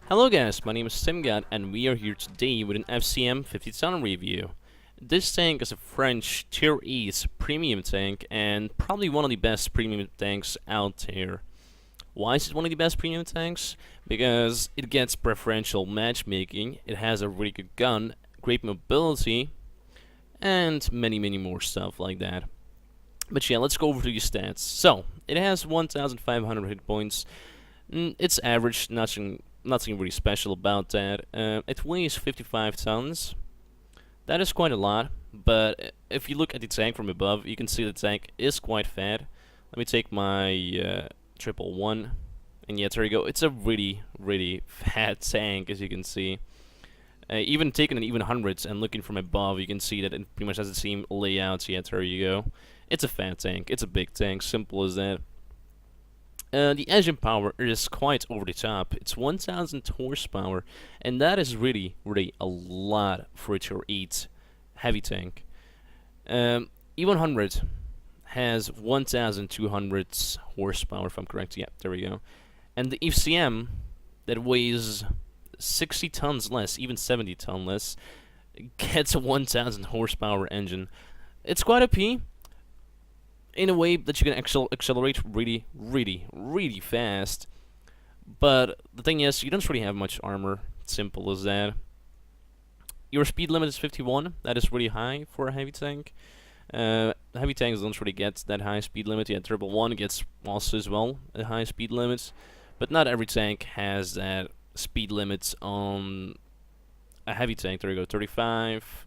Hello guys, my name is TimGot and we are here today with an FCM 50-ton review. This tank is a French Tier E premium tank and probably one of the best premium tanks out there. Why is it one of the best premium tanks? Because it gets preferential matchmaking, it has a really good gun, great mobility, and many more stuff like that. But yeah, let's go over to the stats. So, it has 1,500 hit points. It's average, nothing really special about that. It weighs 55 tons. That is quite a lot, but if you look at the tank from above, you can see the tank is quite fat. Let me take my 111, and yeah, there you go. It's a really fat tank, as you can see. Even taking an even hundreds and looking from above, you can see that it pretty much has the same layout. Yeah, there you go. It's a fat tank. It's a big tank. Simple as that. The engine power is quite over the top. It's 1,000 horsepower, and that is really a lot for a Tier 8 heavy tank. E100 has 1,200 horsepower, if I'm correct. Yeah, there we go. And the FCM that weighs 60 tons less, even 70 tons less, gets a 1,000 horsepower engine. It's quite OP. In a way that you can accelerate really fast. But the thing is, you don't really have much armor. Simple as that. Your speed limit is 51. That is really high for a heavy tank. Heavy tanks don't really get that high speed limit. Yeah, 111 gets also as well a high speed limit. But not every tank has that speed limit on a heavy tank. There you go, 35,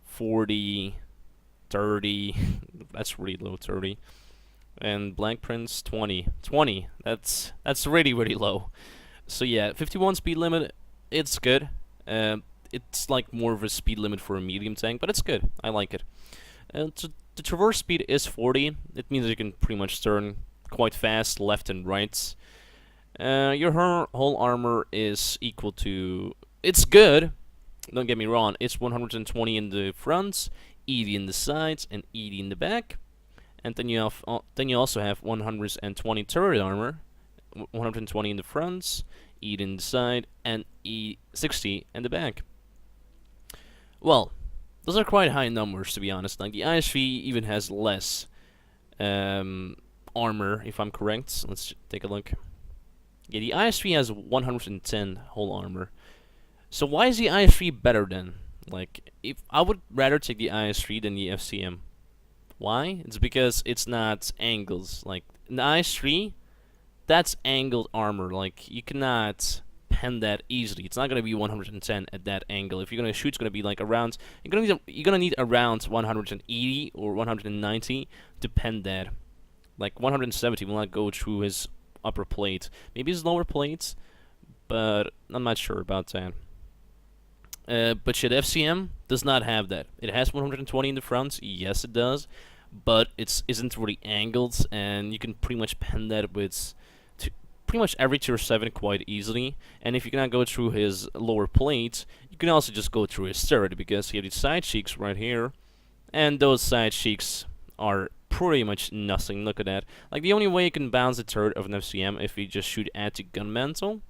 40... 30, that's really low, 30, and Black Prince 20, that's really low. So yeah, 51 speed limit, it's good. It's like more of a speed limit for a medium tank, but it's good. I like it. The traverse speed is 40. It means you can pretty much turn quite fast left and right. Your whole armor is equal to, it's good. Don't get me wrong. It's 120 in the front, 80 in the sides, and 80 in the back. And then you also have 120 turret armor, 120 in the front, 80 in the side, and 60 in the back. Well, those are quite high numbers, to be honest. Like the ISV even has less armor, if I'm correct. Let's take a look. Yeah, the ISV has 110 whole armor. So why is the IS3 better then? Like, if I would rather take the IS3 than the FCM. Why? It's because it's not angles. Like, in the IS3, that's angled armor. Like, you cannot pen that easily. It's not gonna be 110 at that angle. If you're gonna shoot, it's gonna be like around. You're gonna need around 180 or 190 to pen that. Like 170 will not go through his upper plate. Maybe his lower plate, but I'm not sure about that. But shit, FCM does not have that. It has 120 in the front, yes it does, but it isn't really angled, and you can pretty much pen that with pretty much every Tier 7 quite easily. And if you cannot go through his lower plate, you can also just go through his turret, because he has these side cheeks right here, and those side cheeks are pretty much nothing. Look at that. Like, the only way you can bounce the turret of an FCM if you just shoot at the gun mantle,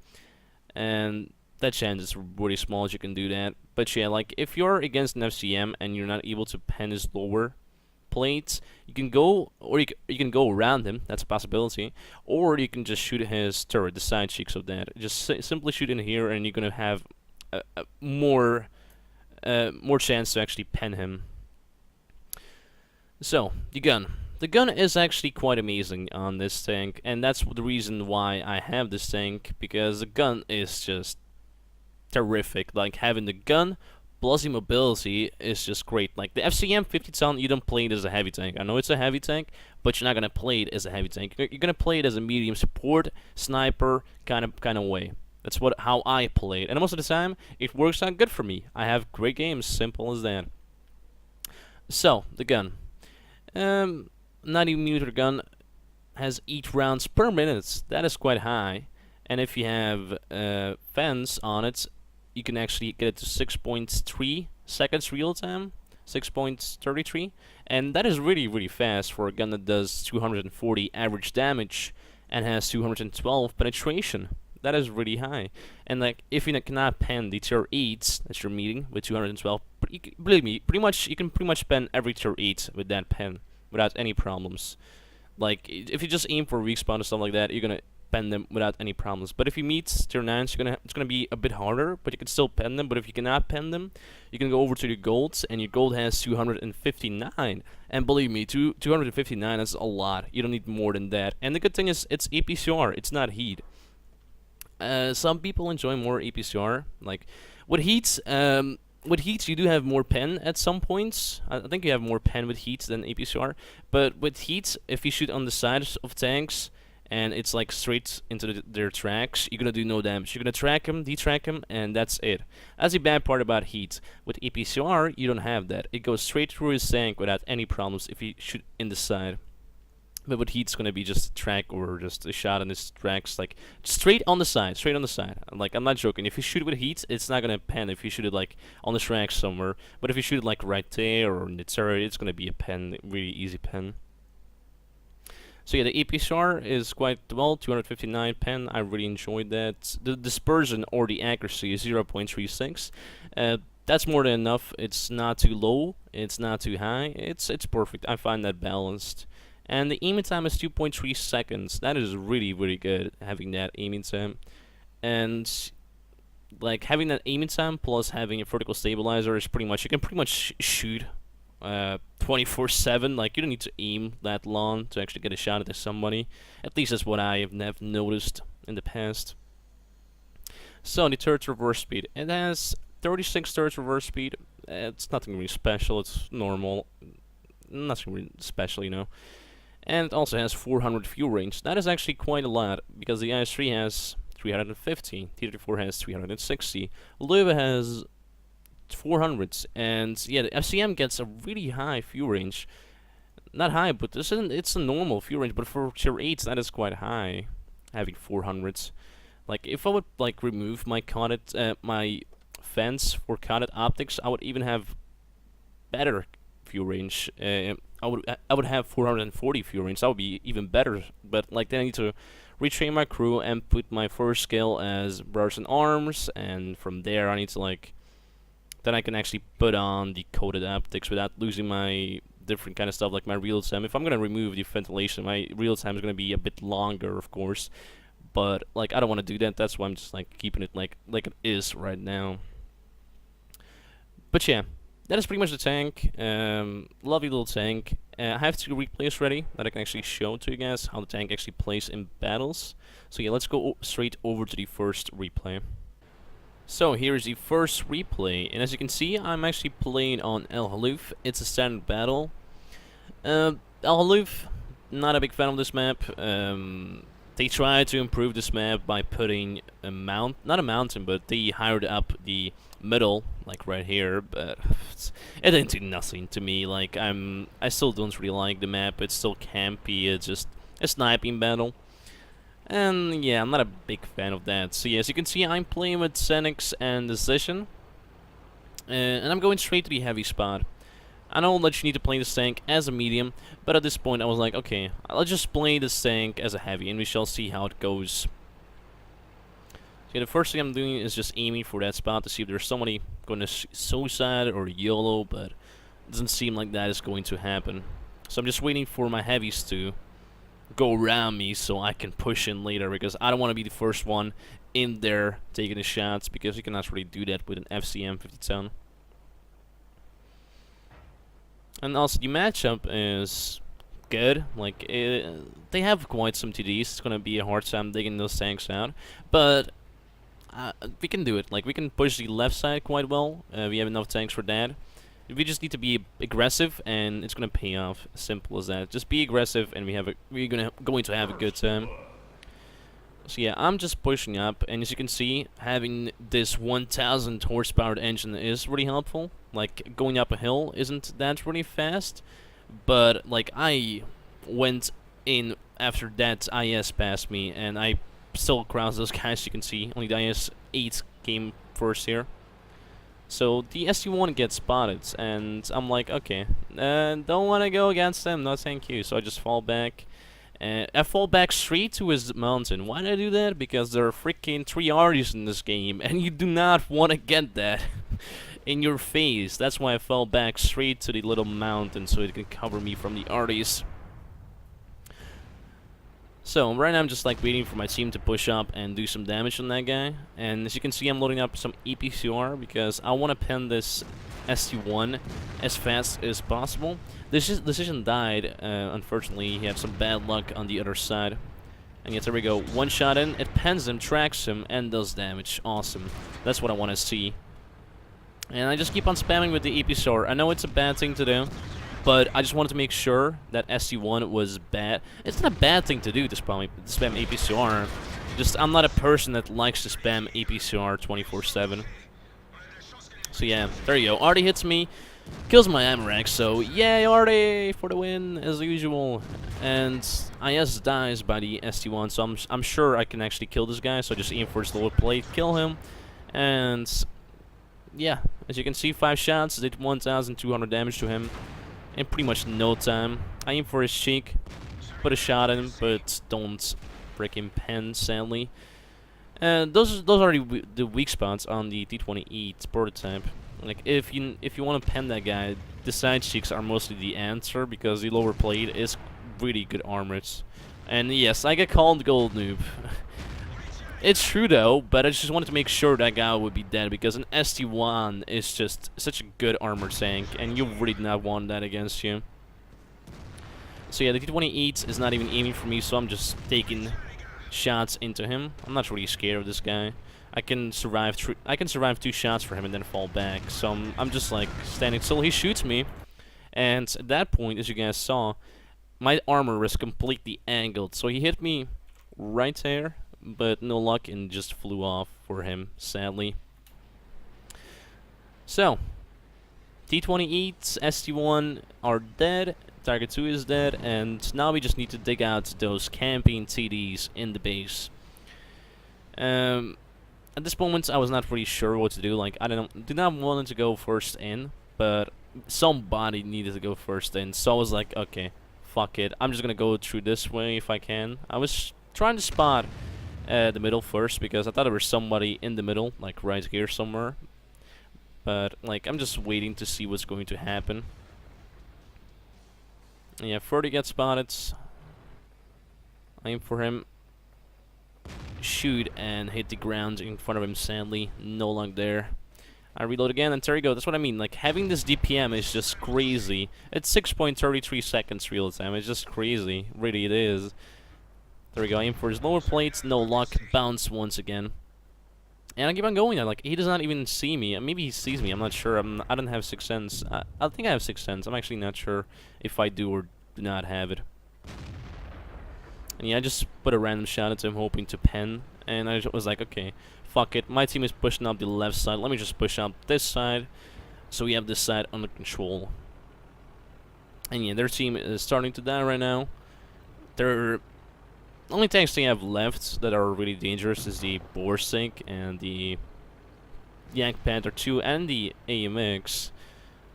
and that chance is really small as you can do that. But yeah, like, if you're against an FCM and you're not able to pen his lower plates, you can go, or you can go around him. That's a possibility. Or you can just shoot his turret, the side cheeks of that. Just simply shoot in here, and you're gonna have more chance to actually pen him. So the gun. The gun is actually quite amazing on this tank, and that's the reason why I have this tank, because the gun is just terrific. Like, having the gun plus the mobility is just great. Like, the FCM 50-ton, you don't play it as a heavy tank. I know it's a heavy tank, but you're not gonna play it as a heavy tank. You're gonna play it as a medium support, sniper kind of way. That's how I play it, and most of the time it works out good for me. I have great games, simple as that. So the gun, 90mm gun, has 8 rounds per minute. That is quite high. And if you have fans on it, you can actually get it to 6.3 seconds real time, 6.33, and that is really fast for a gun that does 240 average damage and has 212 penetration. That is really high. And like, if you cannot pen the tier 8s that you're meeting with 212, believe me, you can pretty much pen every tier 8 with that pen without any problems. Like, if you just aim for weak spot and stuff like that, you're gonna pen them without any problems. But if you meet tier 9s, it's gonna be a bit harder, but you can still pen them. But if you cannot pen them, you can go over to your golds, and your gold has 259. And believe me, 259 is a lot. You don't need more than that. And the good thing is, it's APCR, it's not heat. Some people enjoy more APCR. Like, with heats, you do have more pen at some points. I think you have more pen with heat than APCR. But with heat, if you shoot on the sides of tanks, and it's like straight into their tracks, you're gonna do no damage. You're gonna track them, detrack them, and that's it. That's the bad part about heat. With APCR, you don't have that. It goes straight through his tank without any problems if you shoot in the side. But with heat, it's gonna be just a track or just a shot on his tracks, like straight on the side, straight on the side. Like, I'm not joking. If you shoot it with heat, it's not gonna pen. If you shoot it like on the tracks somewhere, but if you shoot it like right there or in the turret, it's gonna be a pen, really easy pen. So yeah, the APCR is quite well, 259 pen. I really enjoyed that. The dispersion or the accuracy is 0.36. That's more than enough. It's not too low. It's not too high. It's perfect. I find that balanced. And the aiming time is 2.3 seconds. That is really, really good, having that aiming time. And like, having that aiming time plus having a vertical stabilizer is pretty much, you can pretty much shoot 24/7. Like, you don't need to aim that long to actually get a shot at somebody. At least that's what I have noticed in the past. So the turret reverse speed, it has 36 turret reverse speed. It's nothing really special. It's normal, nothing really special, you know. And it also has 400 fuel range. That is actually quite a lot, because the IS-3 has 350, T-34 has 360, Leuva has 400s, and yeah, the FCM gets a really high fuel range. Not high, but it's a normal fuel range, but for tier 8s, that is quite high, having 400s. Like, if I would like remove my my fence for coded optics, I would even have better fuel range. I would have 440 fuel range. That would be even better. But like, then I need to retrain my crew and put my first skill as brothers in arms, and from there I need to like, then I can actually put on the coded optics without losing my different kind of stuff like my real time. If I'm gonna remove the ventilation, my real time is gonna be a bit longer, of course. But like, I don't want to do that. That's why I'm just like keeping it like it is right now. But yeah, that is pretty much the tank. Lovely little tank. I have 2 replays ready that I can actually show to you guys how the tank actually plays in battles. So yeah, let's go straight over to the first replay. So here's the first replay, and as you can see, I'm actually playing on El Haluf. It's a standard battle. El Haluf, not a big fan of this map. They tried to improve this map by putting a not a mountain, but they hired up the middle, like right here, but it didn't do nothing to me. Like, I still don't really like the map. It's still campy. It's just a sniping battle. And yeah, I'm not a big fan of that. So yeah, as you can see, I'm playing with Xenix and Decision. And I'm going straight to the heavy spot. I know that you need to play this tank as a medium, but at this point I was like, okay, I'll just play this tank as a heavy, and we shall see how it goes. So yeah, the first thing I'm doing is just aiming for that spot to see if there's somebody going to suicide or YOLO, but it doesn't seem like that is going to happen. So I'm just waiting for my heavies to go around me so I can push in later, because I don't want to be the first one in there taking the shots, because you cannot really do that with an FCM 5010. And also the matchup is good. Like, they have quite some TDs. It's gonna be a hard time digging those tanks out, but we can do it. Like, we can push the left side quite well. We have enough tanks for that. We just need to be aggressive, and it's gonna pay off. Simple as that. Just be aggressive, and we're going to have a good time. So yeah, I'm just pushing up, and as you can see, having this 1000 horsepower engine is really helpful. Like, going up a hill isn't that really fast, but like, I went in after that IS passed me, and I still crossed those guys. You can see only the IS-8 came first here. So the SU-1 gets spotted, and I'm like, okay, don't want to go against them, no thank you. So I just fall back, I fall back straight to his mountain. Why did I do that? Because there are freaking 3 arties in this game, and you do not want to get that in your face. That's why I fell back straight to the little mountain so it can cover me from the arties. So right now I'm just like waiting for my team to push up and do some damage on that guy. And as you can see, I'm loading up some EPCR because I want to pen this ST1 as fast as possible. This decision died. Unfortunately, he had some bad luck on the other side. And yet there we go. One shot in, it pens him, tracks him, and does damage. Awesome. That's what I want to see. And I just keep on spamming with the EPCR. I know it's a bad thing to do, but I just wanted to make sure that ST1 was bad. It's not a bad thing to do to spam APCR. Just, I'm not a person that likes to spam APCR 24/7. So yeah, there you go. Artie hits me, kills my AMRAX, so yay Artie for the win, as usual. And IS dies by the ST1, so I'm sure I can actually kill this guy, so just aim for his lower plate, kill him. And yeah, as you can see, 5 shots, did 1,200 damage to him in pretty much no time. I aim for his cheek, put a shot in him, but don't break him pen, sadly. And those are the weak spots on the T20E prototype. Like if you want to pen that guy, the side cheeks are mostly the answer because the lower plate is really good armors. And yes, I get called gold noob. It's true though, but I just wanted to make sure that guy would be dead because an ST1 is just such a good armor tank, and you really do not want that against you. So yeah, the T20E is not even aiming for me, so I'm just taking shots into him. I'm not really scared of this guy. I can survive 2 shots for him and then fall back. So I'm just like standing still. He shoots me, and at that point, as you guys saw, my armor was completely angled. So he hit me right there, but no luck and just flew off for him, sadly. So T20E, ST1 are dead. Target 2 is dead, and now we just need to dig out those camping TDs in the base. At this moment, I was not really sure what to do. Like, I did not want to go first in, but somebody needed to go first in. So I was like, okay, fuck it. I'm just gonna go through this way if I can. I was trying to spot the middle first because I thought there was somebody in the middle, like right here somewhere. But like, I'm just waiting to see what's going to happen. Yeah, 30 gets spotted. Aim for him. Shoot and hit the ground in front of him, sadly. No luck there. I reload again, and there you go. That's what I mean. Like, having this DPM is just crazy. It's 6.33 seconds real time. It's just crazy. Really, it is. There we go. Aim for his lower plates. No luck. Bounce once again. And I keep on going. Like, he does not even see me. Maybe he sees me. I'm not sure. I don't have Sixth Sense. I think I have Sixth Sense. I'm actually not sure if I do or do not have it. And yeah, I just put a random shot at him, hoping to pen. And I was like, okay, fuck it. My team is pushing up the left side. Let me just push up this side, so we have this side under control. And yeah, their team is starting to die right now. Their only tanks they have left that are really dangerous is the Borsig and the Yak Panther 2 and the AMX.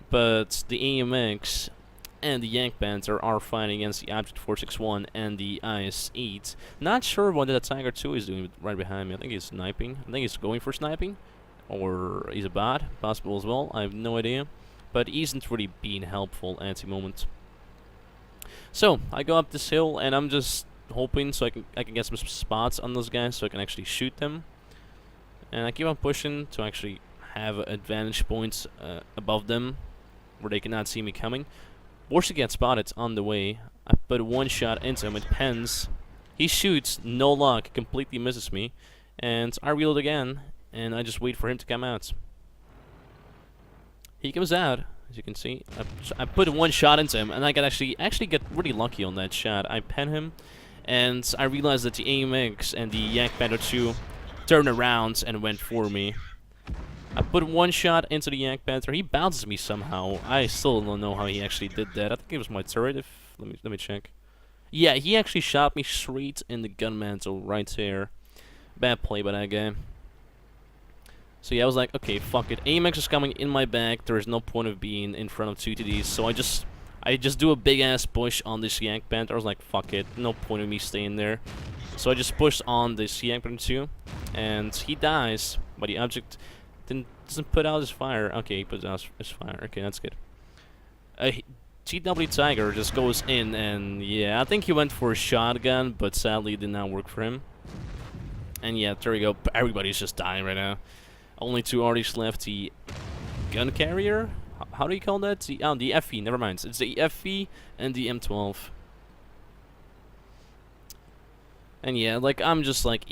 But the AMX and the Yak Panther are fighting against the Object 461 and the IS-8. Not sure what the Tiger 2 is doing right behind me. I think he's sniping. I think he's going for sniping. Or he's a bot. Possible as well. I have no idea. But he isn't really being helpful at the moment. So, I go up this hill and I'm just hoping so I can get some spots on those guys so I can actually shoot them. And I keep on pushing to actually have advantage points above them where they cannot see me coming. Borsig gets spotted on the way. I put one shot into him. It pens. He shoots. No luck. Completely misses me. And I reload again. And I just wait for him to come out. He comes out. As you can see. I put one shot into him. And I can actually get really lucky on that shot. I pen him. And I realized that the AMX and the Yak Panther 2 turned around and went for me. I put one shot into the Yak Panther. He bounces me somehow. I still don't know how he actually did that. I think it was my turret. Let me check. Yeah, he actually shot me straight in the gun mantle right there. Bad play by that guy. So yeah, I was like, okay, fuck it. AMX is coming in my back. There is no point of being in front of 2 TDs. So I just I just do a big ass push on this Yank Panther. I was like, fuck it, no point in me staying there. So I just pushed on this Yank Panther too, and he dies, but the object doesn't put out his fire. Okay, he puts out his fire. Okay, that's good. GW Tiger just goes in, and yeah, I think he went for a shotgun, but sadly it did not work for him. And yeah, there we go. Everybody's just dying right now. Only 2 artists left. The gun carrier? How do you call that? The FE, never mind. It's the FE and the M12. And yeah, like, I'm just like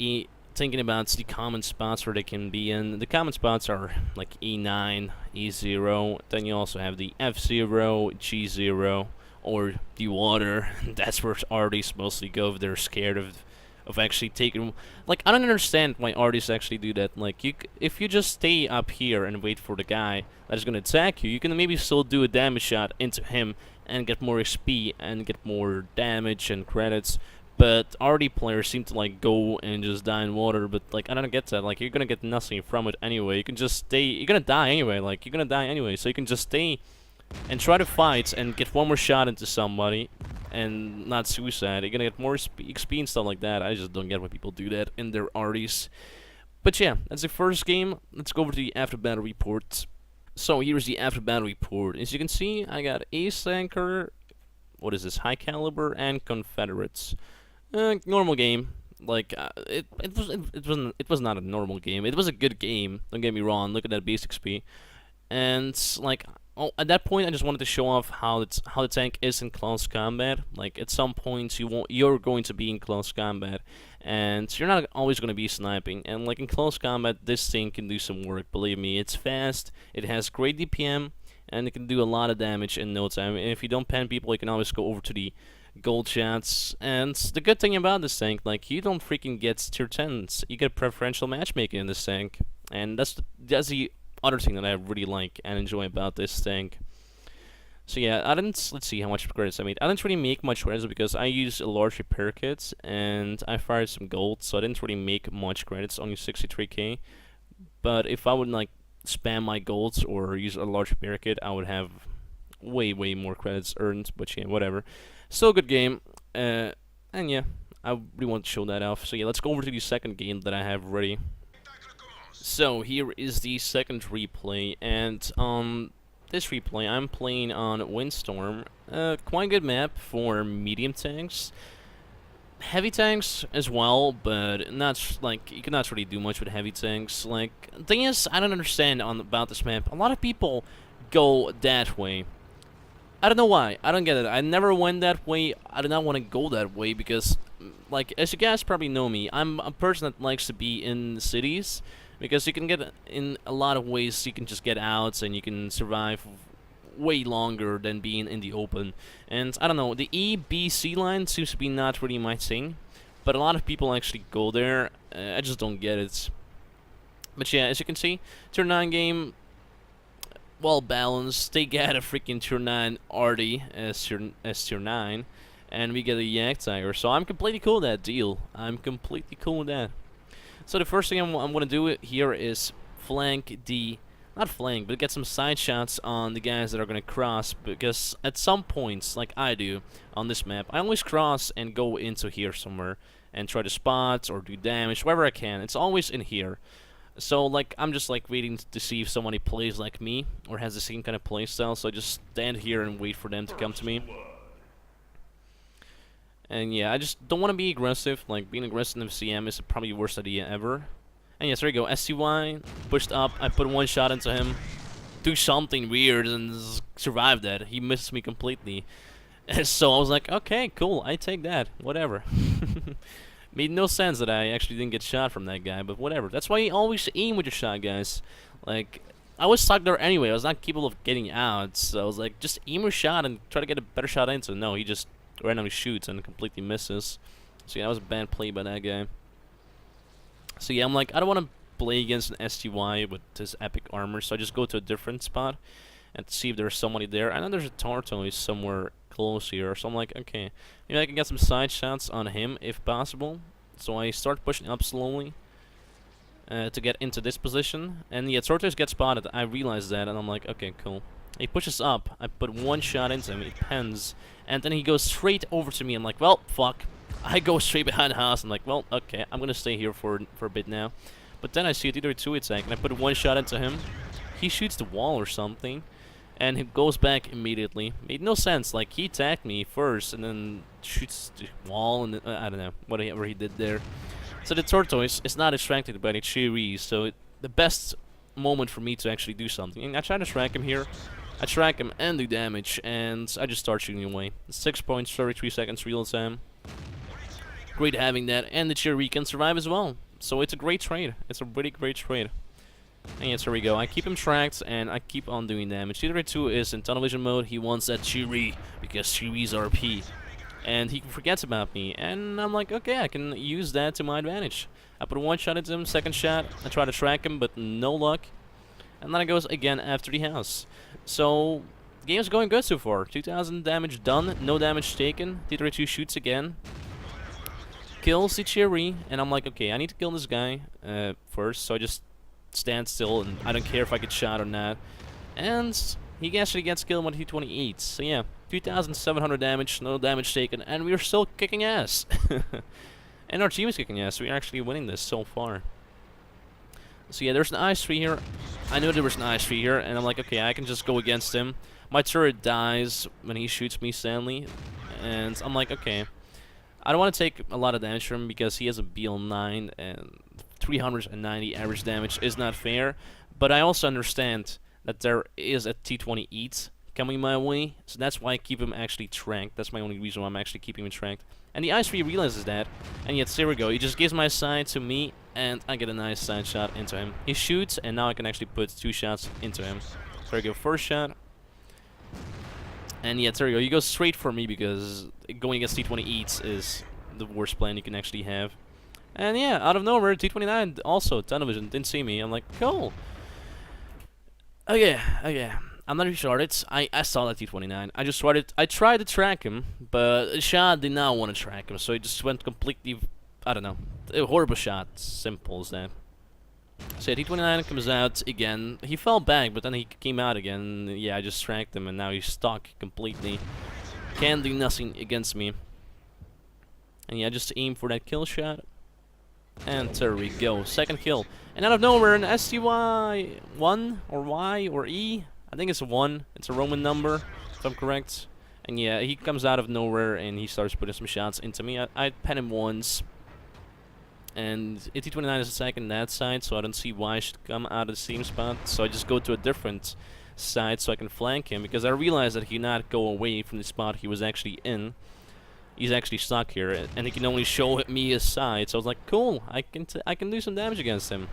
thinking about the common spots where they can be in. The common spots are like E9, E0. Then you also have the F0, G0, or the water. That's where artists mostly go if they're scared of actually taking. Like, I don't understand why artists actually do that. Like, if you just stay up here and wait for the guy that's gonna attack you, you can maybe still do a damage shot into him and get more XP and get more damage and credits. But RD players seem to like go and just die in water, but like I don't get that. Like, you're gonna get nothing from it anyway. You can just stay. You're gonna die anyway. Like, you're gonna die anyway, so you can just stay and try to fight and get one more shot into somebody and not suicide. You're gonna get more XP and stuff like that. I just don't get why people do that in their RDs. But yeah, that's the first game. Let's go over to the after battle report. So here's the after battle report. As you can see, I got Ace Anchor, what is this, High Caliber, and Confederates. Normal game. Like, it was not a normal game. It was a good game. Don't get me wrong. Look at that base XP. And like, at that point, I just wanted to show off how the tank is in close combat. Like, at some points, you're going to be in close combat, and you're not always going to be sniping. And like in close combat, this thing can do some work. Believe me, it's fast. It has great DPM, and it can do a lot of damage in no time. And if you don't pen people, you can always go over to the gold shots. And the good thing about this tank, like, you don't freaking get tier 10s. You get preferential matchmaking in this tank, and that's the other thing that I really like and enjoy about this tank. So yeah, let's see how much credits I made. I didn't really make much credits because I used a large repair kit and I fired some gold, so I didn't really make much credits, only 63k. But if I would like spam my golds or use a large repair kit, I would have way more credits earned. But yeah, whatever. Still a good game, and yeah, I really want to show that off. So yeah, let's go over to the second game that I have ready. So here is the second replay, and on this replay I'm playing on Windstorm. Quite a good map for medium tanks. Heavy tanks as well, but not like you cannot really do much with heavy tanks. Like, the thing is, I don't understand about this map. A lot of people go that way. I don't know why. I don't get it. I never went that way. I do not want to go that way because, like, as you guys probably know me, I'm a person that likes to be in cities because you can get in a lot of ways. You can just get out and you can survive way longer than being in the open. And I don't know, the EBC line seems to be not really my thing, but a lot of people actually go there. I just don't get it. But yeah, as you can see, tier 9 game, well balanced. They get a freaking tier 9 RD as tier 9, and we get a Yak Tiger. So I'm completely cool with that deal. I'm completely cool with that. So the first thing I'm going to do here is flank not flank, but get some side shots on the guys that are going to cross, because at some points, like I do on this map, I always cross and go into here somewhere and try to spot or do damage, wherever I can. It's always in here. So, like, I'm just, like, waiting to see if somebody plays like me or has the same kind of playstyle, so I just stand here and wait for them to come to me. And yeah, I just don't want to be aggressive. Like, being aggressive in FCM is probably the worst idea ever. And yes, there you go. SCY pushed up. I put one shot into him. Do something weird and survive that. He missed me completely. And so I was like, okay, cool. I take that. Whatever. Made no sense that I actually didn't get shot from that guy, but whatever. That's why you always aim with your shot, guys. Like, I was stuck there anyway. I was not capable of getting out. So I was like, just aim your shot and try to get a better shot into. No, he just randomly shoots and completely misses. So yeah, that was a bad play by that guy. So yeah, I'm like, I don't want to play against an STY with this epic armor, so I just go to a different spot and see if there's somebody there. I know there's a Tortoise somewhere close here, so I'm like, okay, maybe I can get some side shots on him if possible. So I start pushing up slowly to get into this position, and yeah, Tortoise gets spotted. I realize that, and I'm like, okay, cool. He pushes up. I put one shot into him. He pens. And then he goes straight over to me. I'm like, well, fuck. I go straight behind the house. I'm like, well, okay. I'm going to stay here for a bit now. But then I see a T-32 attack. And I put one shot into him. He shoots the wall or something. And he goes back immediately. Made no sense. Like, he attacked me first. And then shoots the wall. And I don't know. Whatever he did there. So the tortoise is not distracted by the cherries. So the best moment for me to actually do something. And I try to track him here. I track him and do damage, and I just start shooting away. 6 points, 33 seconds real time. Great having that, and the cherry can survive as well. So it's a great trade. It's a really great trade. And yes, here we go. I keep him tracked, and I keep on doing damage. T-32 is in tunnel vision mode. He wants that cherry, because cherry's RP. And he forgets about me, and I'm like, okay, I can use that to my advantage. I put one shot into him, second shot. I try to track him, but no luck. And then it goes again after the house. So, the game's going good so far. 2,000 damage done, no damage taken. T-32 shoots again. Kills the cherry, and I'm like, okay, I need to kill this guy first. So I just stand still, and I don't care if I get shot or not. And he actually gets killed with T-28. So yeah, 2,700 damage, no damage taken, and we're still kicking ass. And our team is kicking ass. We're actually winning this so far. So yeah, there's an ice tree here. I knew there was an ice tree here, and I'm like, okay, I can just go against him. My turret dies when he shoots me, sadly. And I'm like, okay, I don't want to take a lot of damage from him because he has a BL9, and 390 average damage is not fair. But I also understand that there is a T-28 coming my way, so that's why I keep him actually tracked. That's my only reason why I'm actually keeping him tracked. And the ice tree realizes that, and yet there we go. He just gives my side to me, and I get a nice side shot into him. He shoots, and now I can actually put 2 shots into him. There we go, first shot. And yeah, there we go. He goes straight for me because going against T-28s is the worst plan you can actually have. And yeah, out of nowhere, T-29 also, tunnel vision, didn't see me. I'm like, cool. Okay. I'm not retarded. I saw that T-29. I tried to track him, but the shot did not want to track him, so he just went completely, I don't know, a horrible shot. Simple as that. So yeah, T-29 comes out again. He fell back, but then he came out again. Yeah, I just tracked him, and now he's stuck completely. Can't do nothing against me. And yeah, just aim for that kill shot. And there we go. Second kill. And out of nowhere, an STY 1 or Y or E. I think it's a 1. It's a Roman number, if I'm correct. And yeah, he comes out of nowhere and he starts putting some shots into me. I pen him once. And T-29 is second that side, so I don't see why I should come out of the same spot. So I just go to a different side so I can flank him, because I realized that he cannot go away from the spot he was actually in. He's actually stuck here, and he can only show me his side. So I was like, cool, I can do some damage against him.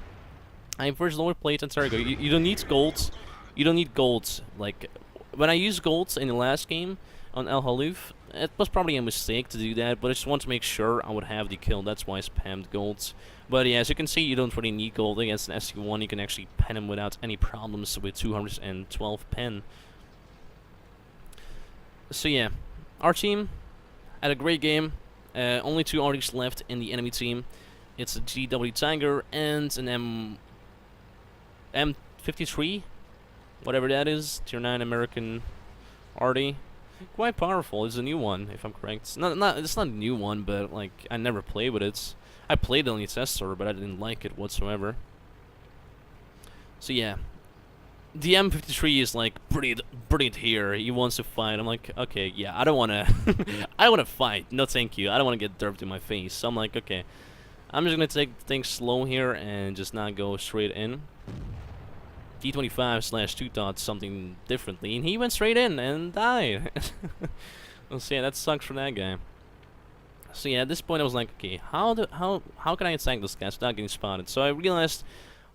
I first lower plate, and there you go. You don't need golds. You don't need golds. Like, when I used golds in the last game on El Haluf, it was probably a mistake to do that, but I just want to make sure I would have the kill. That's why I spammed golds. But yeah, as you can see, you don't really need gold against an SC1. You can actually pen him without any problems with 212 pen. So yeah, our team had a great game. Only 2 artists left in the enemy team. It's a GW Tiger and an M53, whatever that is, Tier 9 American arty. Quite powerful. It's a new one, if I'm correct. It's not a new one, but like I never played with it. I played it on the test server, but I didn't like it whatsoever. So yeah, the M53 is like brilliant here. He wants to fight. I'm like, okay, yeah, I don't wanna, I wanna fight. No, thank you. I don't wanna get derped in my face. So I'm like, okay, I'm just gonna take things slow here and just not go straight in. T25/2 thought something differently, and he went straight in and died. So yeah, that sucks for that guy. So yeah, at this point I was like, okay, how can I attack this guy without getting spotted? So I realized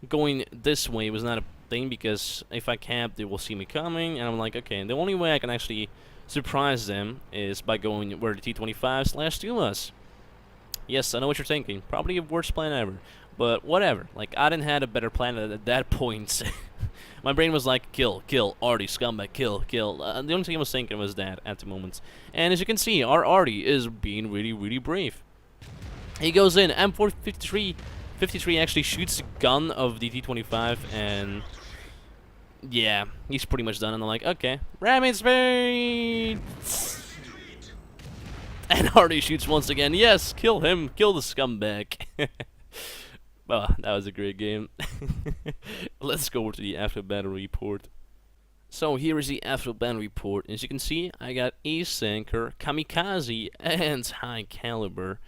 going this way was not a thing, because if I camp, they will see me coming, and I'm like, okay, the only way I can actually surprise them is by going where the T25/2 was. Yes, I know what you're thinking. Probably a worst plan ever. But whatever. Like, I didn't have a better plan at that point. My brain was like, kill, Artie, scumbag, kill. The only thing I was thinking was that at the moment. And as you can see, our Artie is being really brave. He goes in, M453 actually shoots the gun of the T25, and Yeah, he's pretty much done, and I'm like, okay, ramming speed! And Hardy shoots once again. Yes, kill him, kill the scumbag. Oh, that was a great game. Let's go over to the after battle report. So here is the after battle report. As you can see, I got Ace Anchor, Kamikaze, and High Caliber.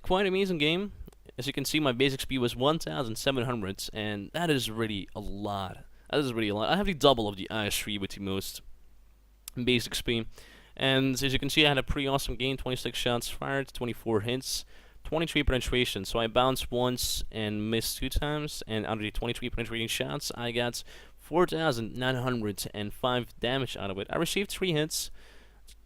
Quite amazing game. As you can see, my basic speed was 1,700, and that is really a lot. That is really a lot. I have the double of the IS3 with the most basic speed. And as you can see, I had a pretty awesome game. 26 shots fired, 24 hits, 23 penetration. So I bounced once and missed 2 times. And out of the 23 penetrating shots, I got 4,905 damage out of it. I received 3 hits.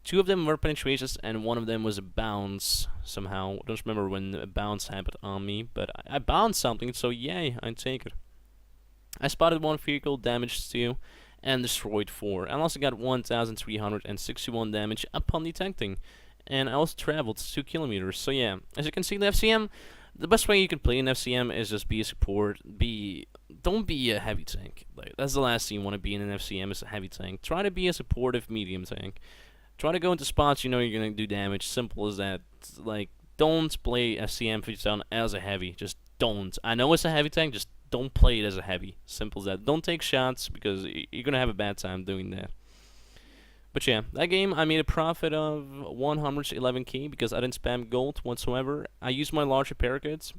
2 of them were penetrations, and 1 of them was a bounce somehow. I don't remember when a bounce happened on me, but I bounced something, so yay, I take it. I spotted 1 vehicle, damaged 2, and destroyed 4. I also got 1,361 damage upon detecting, and I also traveled 2 kilometers. So yeah, as you can see, the FCM, the best way you can play in FCM is just be a support. Don't be a heavy tank. Like, that's the last thing you want to be in an FCM, is a heavy tank. Try to be a supportive medium tank. Try to go into spots you know you're gonna do damage. Simple as that. Like, don't play FCM 57 as a heavy. Just don't. I know it's a heavy tank. Just don't play it as a heavy. Simple as that. Don't take shots because you're gonna have a bad time doing that. But yeah, that game I made a profit of 111k because I didn't spam gold whatsoever. I used my large repair kits,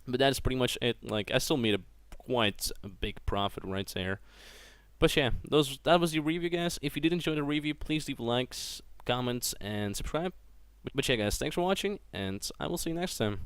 but that is pretty much it. Like, I still made quite a big profit right there. But yeah, that was the review, guys. If you did enjoy the review, please leave likes, comments, and subscribe. But yeah, guys, thanks for watching, and I will see you next time.